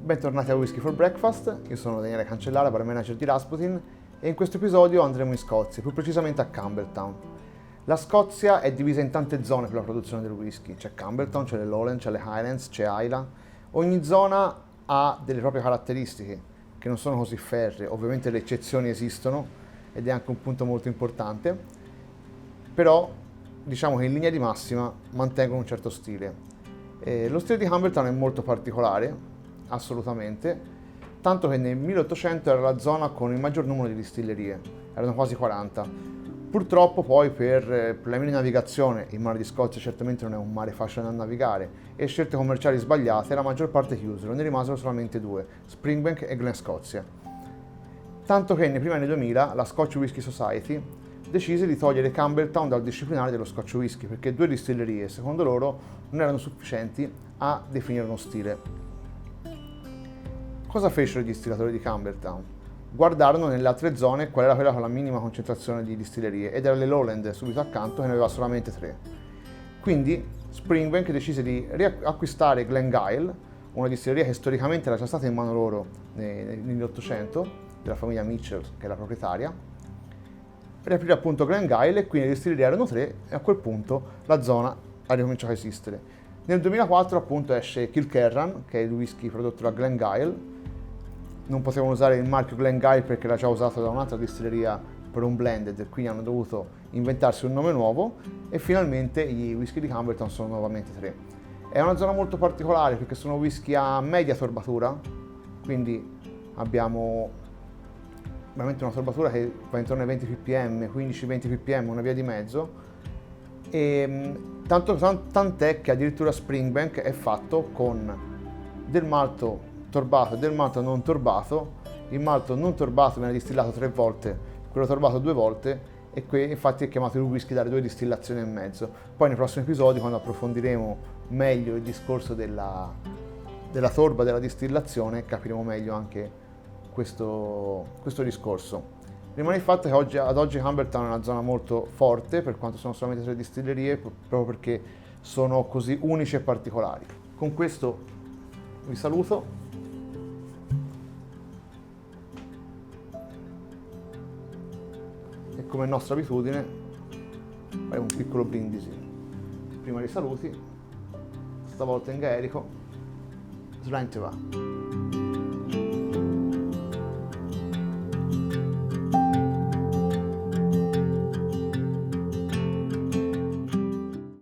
Bentornati a Whisky for Breakfast, io sono Daniele Cancellara, bar manager di Rasputin e in questo episodio andremo in Scozia, più precisamente a Campbelltown. La Scozia è divisa in tante zone per la produzione del whisky, c'è Campbelltown, c'è le Lowlands, c'è le Highlands, c'è Islay. Ogni zona ha delle proprie caratteristiche che non sono così ferree, ovviamente le eccezioni esistono ed è anche un punto molto importante, però diciamo che in linea di massima mantengono un certo stile. Lo stile di Campbelltown è molto particolare, assolutamente, tanto che nel 1800 era la zona con il maggior numero di distillerie, erano quasi 40. Purtroppo poi per problemi di navigazione, il mare di Scozia certamente non è un mare facile da navigare, e scelte commerciali sbagliate, la maggior parte chiusero, ne rimasero solamente due, Springbank e Glen Scotia. Tanto che nei primi anni 2000 la Scotch Whisky Society decise di togliere Campbelltown dal disciplinare dello Scotch Whisky perché due distillerie, secondo loro, non erano sufficienti a definire uno stile. Cosa fecero i distillatori di Campbelltown? Guardarono nelle altre zone qual era quella con la minima concentrazione di distillerie ed era le Lowland subito accanto che ne aveva solamente 3. Quindi Springbank decise di riacquistare Glengyle, una distilleria che storicamente era già stata in mano loro negli 800, della famiglia Mitchell che è la proprietaria, riaprire appunto Glengyle e quindi le distillerie erano 3 e a quel punto la zona ha ricominciato a esistere. Nel 2004 appunto esce Kilkerran, che è il whisky prodotto da Glengyle. Non potevano usare il marchio Glengyle perché era già usato da un'altra distilleria per un blended e quindi hanno dovuto inventarsi un nome nuovo e finalmente i whisky di Campbelltown sono nuovamente 3. È una zona molto particolare perché sono whisky a media torbatura, quindi abbiamo veramente una torbatura che va intorno ai 20 ppm, 15-20 ppm, una via di mezzo, e tant'è che addirittura Springbank è fatto con del malto torbato e del malto non torbato. Il malto non torbato viene distillato 3 volte, quello torbato 2 volte, e infatti è chiamato il whisky dalle 2 distillazioni e mezzo. Poi nei prossimi episodi, quando approfondiremo meglio il discorso della torba della distillazione, capiremo meglio anche questo discorso. Rimane il fatto che ad oggi Campbelltown è una zona molto forte, per quanto sono solamente 3 distillerie, proprio perché sono così unici e particolari. Con questo vi saluto. E come è nostra abitudine faremo un piccolo brindisi. Prima dei saluti, stavolta in gaelico, Sláinte va.